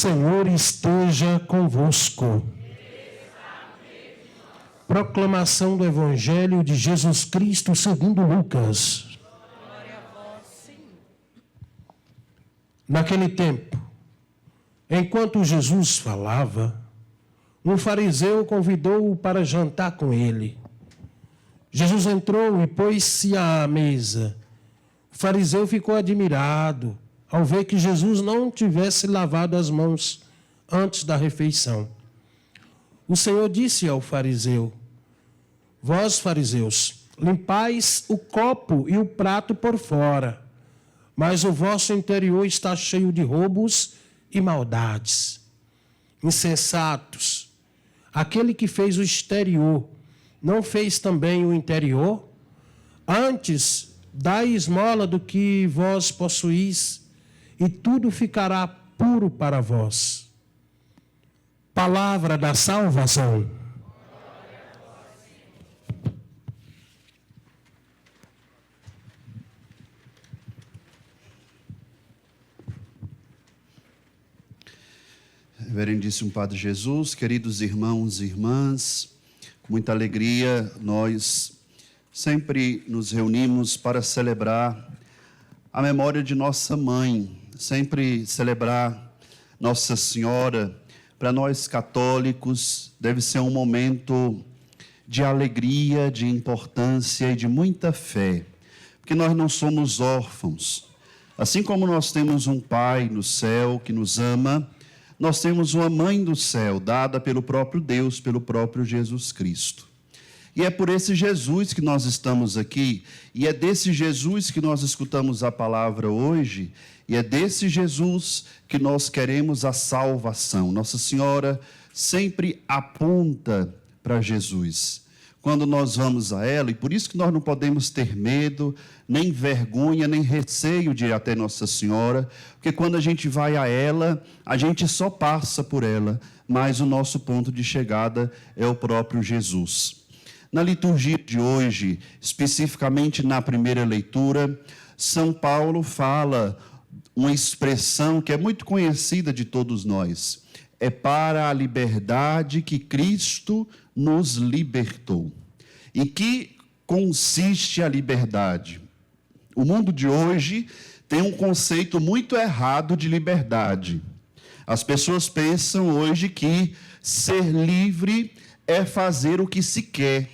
Senhor esteja convosco. Proclamação do Evangelho de Jesus Cristo segundo Lucas. Glória a vós, Senhor. Naquele tempo, enquanto Jesus falava, um fariseu convidou-o para jantar com ele. Jesus entrou e pôs-se à mesa. O fariseu ficou admirado ao ver que Jesus não tivesse lavado as mãos antes da refeição. O Senhor disse ao fariseu: vós, fariseus, limpais o copo e o prato por fora, mas o vosso interior está cheio de roubos e maldades. Insensatos, aquele que fez o exterior, não fez também o interior? Antes, dai esmola do que vós possuís, e tudo ficará puro para vós. Palavra da salvação. Reverendíssimo Padre Jesus, queridos irmãos e irmãs, com muita alegria nós sempre nos reunimos para celebrar a memória de nossa mãe, sempre celebrar Nossa Senhora. Para nós católicos deve ser um momento de alegria, de importância e de muita fé, porque nós não somos órfãos. Assim como nós temos um Pai no céu que nos ama, nós temos uma mãe do céu, dada pelo próprio Deus, pelo próprio Jesus Cristo. E é por esse Jesus que nós estamos aqui, e é desse Jesus que nós escutamos a palavra hoje, e é desse Jesus que nós queremos a salvação. Nossa Senhora sempre aponta para Jesus quando nós vamos a ela, e por isso que nós não podemos ter medo, nem vergonha, nem receio de ir até Nossa Senhora, porque quando a gente vai a ela, a gente só passa por ela, mas o nosso ponto de chegada é o próprio Jesus. Na liturgia de hoje, especificamente na primeira leitura, São Paulo fala uma expressão que é muito conhecida de todos nós. É para a liberdade que Cristo nos libertou. Em que consiste a liberdade? O mundo de hoje tem um conceito muito errado de liberdade. As pessoas pensam hoje que ser livre é fazer o que se quer.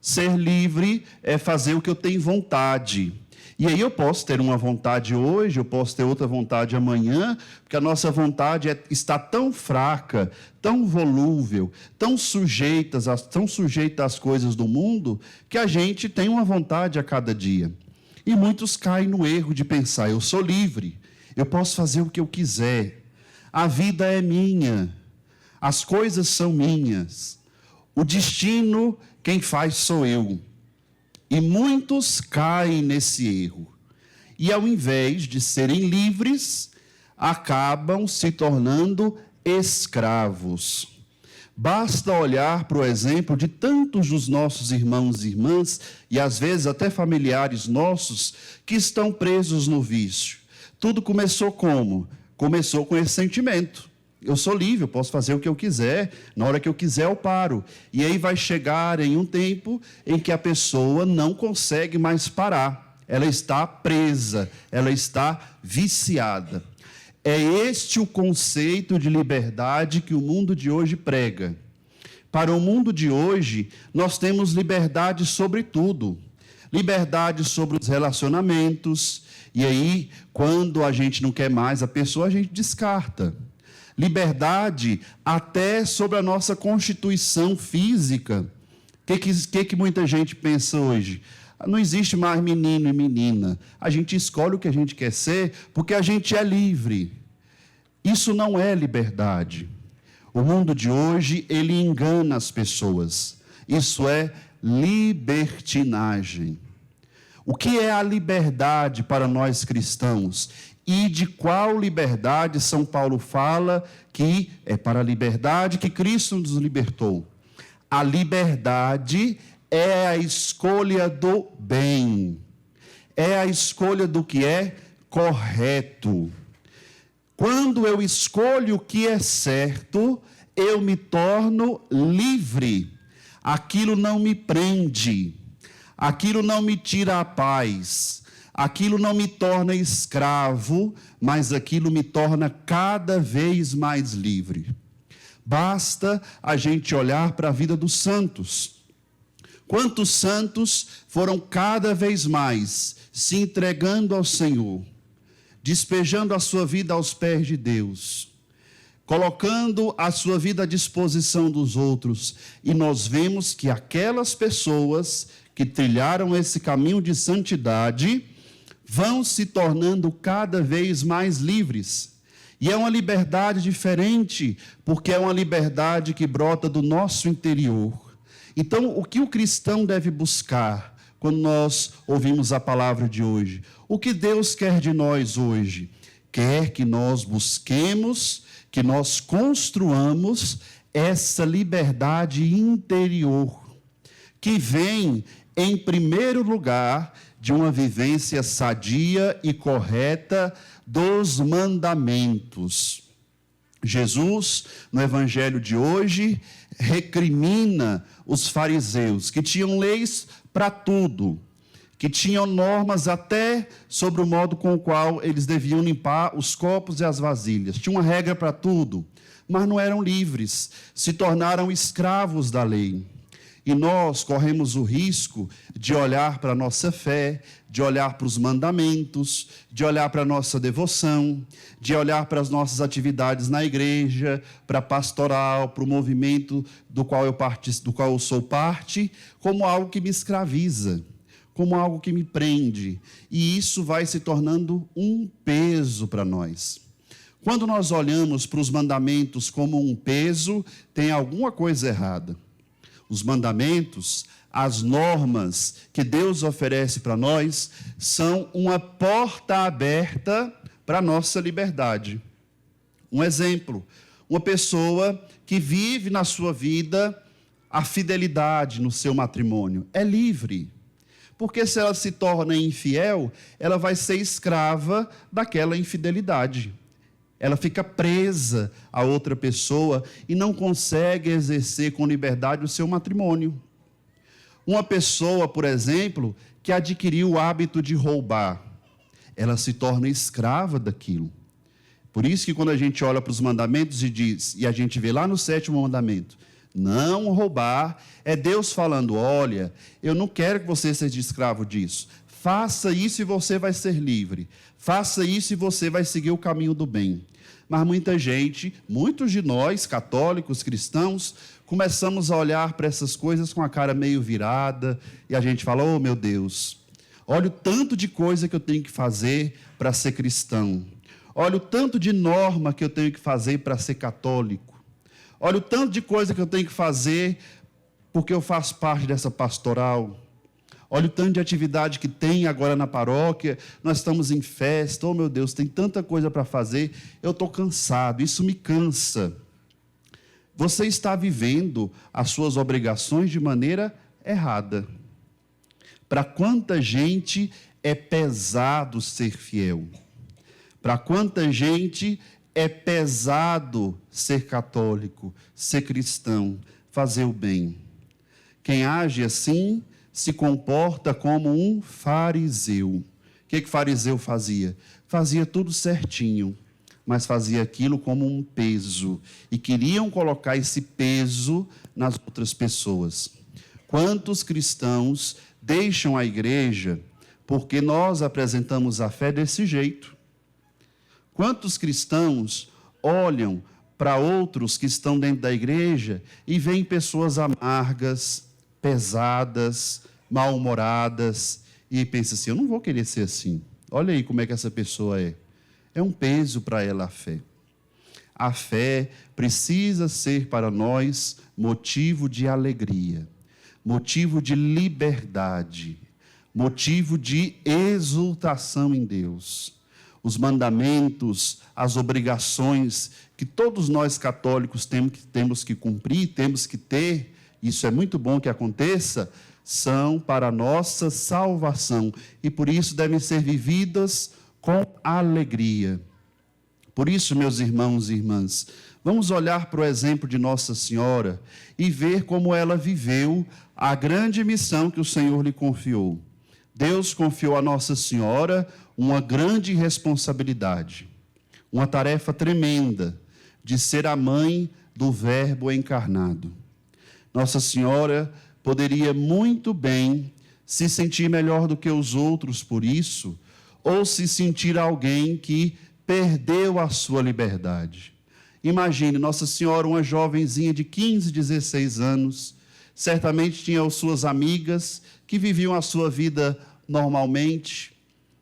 Ser livre é fazer o que eu tenho vontade. E aí eu posso ter uma vontade hoje, eu posso ter outra vontade amanhã, porque a nossa vontade está tão fraca, tão volúvel, tão sujeita às coisas do mundo, que a gente tem uma vontade a cada dia. E muitos caem no erro de pensar: eu sou livre, eu posso fazer o que eu quiser, a vida é minha, as coisas são minhas, o destino quem faz sou eu. E muitos caem nesse erro. E ao invés de serem livres, acabam se tornando escravos. Basta olhar para o exemplo de tantos dos nossos irmãos e irmãs, e às vezes até familiares nossos, que estão presos no vício. Tudo começou como? Começou com esse sentimento. Eu sou livre, eu posso fazer o que eu quiser, na hora que eu quiser eu paro. E aí vai chegar em um tempo em que a pessoa não consegue mais parar. Ela está presa, ela está viciada. É este o conceito de liberdade que o mundo de hoje prega. Para o mundo de hoje, nós temos liberdade sobre tudo. Liberdade sobre os relacionamentos. E aí, quando a gente não quer mais a pessoa, a gente descarta. Liberdade até sobre a nossa constituição física. O que muita gente pensa hoje? Não existe mais menino e menina. A gente escolhe o que a gente quer ser porque a gente é livre. Isso não é liberdade. O mundo de hoje, ele engana as pessoas. Isso é libertinagem. O que é a liberdade para nós cristãos? E de qual liberdade São Paulo fala que é para a liberdade que Cristo nos libertou? A liberdade é a escolha do bem. É a escolha do que é correto. Quando eu escolho o que é certo, eu me torno livre. Aquilo não me prende, aquilo não me tira a paz, aquilo não me torna escravo, mas aquilo me torna cada vez mais livre. Basta a gente olhar para a vida dos santos. Quantos santos foram cada vez mais se entregando ao Senhor, despejando a sua vida aos pés de Deus, colocando a sua vida à disposição dos outros, e nós vemos que aquelas pessoas que trilharam esse caminho de santidade vão se tornando cada vez mais livres. E é uma liberdade diferente, porque é uma liberdade que brota do nosso interior. Então, o que o cristão deve buscar quando nós ouvimos a palavra de hoje? O que Deus quer de nós hoje? Quer que nós busquemos, que nós construamos essa liberdade interior, que vem, em primeiro lugar, de uma vivência sadia e correta dos mandamentos. Jesus, no evangelho de hoje, recrimina os fariseus, que tinham leis para tudo, que tinham normas até sobre o modo com o qual eles deviam limpar os copos e as vasilhas. Tinha uma regra para tudo, mas não eram livres, se tornaram escravos da lei. E nós corremos o risco de olhar para a nossa fé, de olhar para os mandamentos, de olhar para a nossa devoção, de olhar para as nossas atividades na igreja, para a pastoral, para o movimento do qual eu sou parte, como algo que me escraviza, como algo que me prende. E isso vai se tornando um peso para nós. Quando nós olhamos para os mandamentos como um peso, tem alguma coisa errada. Os mandamentos, as normas que Deus oferece para nós, são uma porta aberta para a nossa liberdade. Um exemplo, uma pessoa que vive na sua vida a fidelidade no seu matrimônio, é livre. Porque se ela se torna infiel, ela vai ser escrava daquela infidelidade. Ela fica presa a outra pessoa e não consegue exercer com liberdade o seu matrimônio. Uma pessoa, por exemplo, que adquiriu o hábito de roubar, ela se torna escrava daquilo. Por isso que quando a gente olha para os mandamentos e a gente vê lá no 7º mandamento, não roubar, é Deus falando, olha, eu não quero que você seja escravo disso. Faça isso e você vai ser livre. Faça isso e você vai seguir o caminho do bem. Mas muita gente, muitos de nós, católicos, cristãos, começamos a olhar para essas coisas com a cara meio virada e a gente fala, oh meu Deus, olha o tanto de coisa que eu tenho que fazer para ser cristão. Olha o tanto de norma que eu tenho que fazer para ser católico. Olha o tanto de coisa que eu tenho que fazer porque eu faço parte dessa pastoral. Olha o tanto de atividade que tem agora na paróquia, nós estamos em festa, oh meu Deus, tem tanta coisa para fazer, eu estou cansado, isso me cansa. Você está vivendo as suas obrigações de maneira errada. Para quanta gente é pesado ser fiel? Para quanta gente é pesado ser católico, ser cristão, fazer o bem? Quem age assim se comporta como um fariseu. O que fariseu fazia? Fazia tudo certinho, mas fazia aquilo como um peso. E queriam colocar esse peso nas outras pessoas. Quantos cristãos deixam a igreja porque nós apresentamos a fé desse jeito? Quantos cristãos olham para outros que estão dentro da igreja e veem pessoas amargas, pesadas, mal-humoradas, e pensa assim, eu não vou querer ser assim. Olha aí como é que essa pessoa é. É um peso para ela a fé. A fé precisa ser para nós motivo de alegria, motivo de liberdade, motivo de exultação em Deus. Os mandamentos, as obrigações que todos nós católicos temos que cumprir, temos que ter, isso é muito bom que aconteça, são para a nossa salvação e por isso devem ser vividas com alegria. Por isso, meus irmãos e irmãs, vamos olhar para o exemplo de Nossa Senhora e ver como ela viveu a grande missão que o Senhor lhe confiou. Deus confiou a Nossa Senhora uma grande responsabilidade, uma tarefa tremenda de ser a mãe do Verbo encarnado. Nossa Senhora poderia muito bem se sentir melhor do que os outros por isso, ou se sentir alguém que perdeu a sua liberdade. Imagine, Nossa Senhora, uma jovenzinha de 15, 16 anos, certamente tinha as suas amigas que viviam a sua vida normalmente.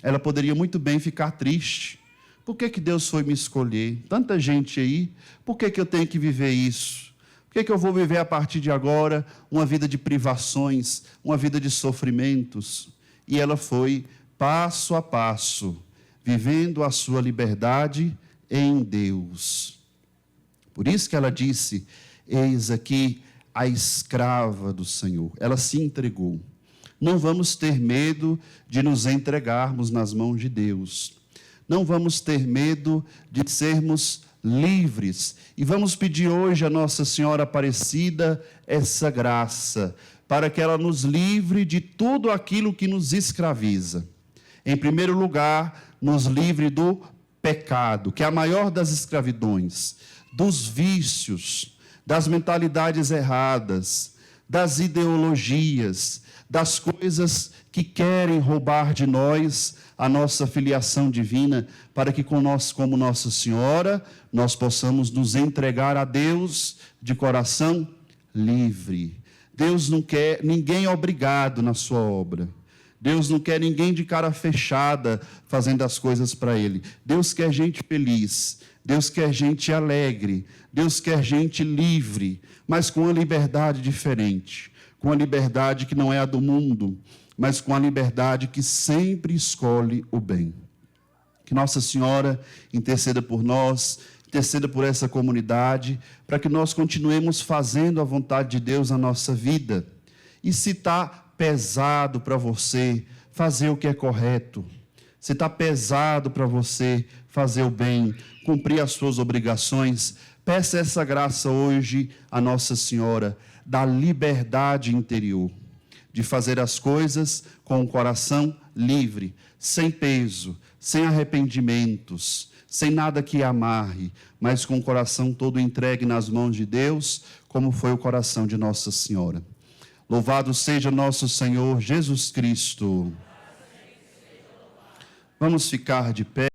Ela poderia muito bem ficar triste. Por que Deus foi me escolher? Tanta gente aí, por que eu tenho que viver isso? Por que eu vou viver a partir de agora uma vida de privações, uma vida de sofrimentos? E ela foi passo a passo, vivendo a sua liberdade em Deus. Por isso que ela disse: eis aqui a escrava do Senhor. Ela se entregou. Não vamos ter medo de nos entregarmos nas mãos de Deus. Não vamos ter medo de sermos livres. E vamos pedir hoje a Nossa Senhora Aparecida essa graça, para que ela nos livre de tudo aquilo que nos escraviza. Em primeiro lugar, nos livre do pecado, que é a maior das escravidões, dos vícios, das mentalidades erradas, das ideologias, das coisas que querem roubar de nós a nossa filiação divina, para que como Nossa Senhora, nós possamos nos entregar a Deus de coração livre. Deus não quer ninguém obrigado na sua obra. Deus não quer ninguém de cara fechada fazendo as coisas para Ele. Deus quer gente feliz, Deus quer gente alegre, Deus quer gente livre, mas com uma liberdade diferente, com uma liberdade que não é a do mundo, mas com a liberdade que sempre escolhe o bem. Que Nossa Senhora interceda por nós, interceda por essa comunidade, para que nós continuemos fazendo a vontade de Deus na nossa vida. E se está pesado para você fazer o que é correto, se está pesado para você fazer o bem, cumprir as suas obrigações, peça essa graça hoje a Nossa Senhora, da liberdade interior, de fazer as coisas com o coração livre, sem peso, sem arrependimentos, sem nada que amarre, mas com o coração todo entregue nas mãos de Deus, como foi o coração de Nossa Senhora. Louvado seja nosso Senhor Jesus Cristo. Vamos ficar de pé.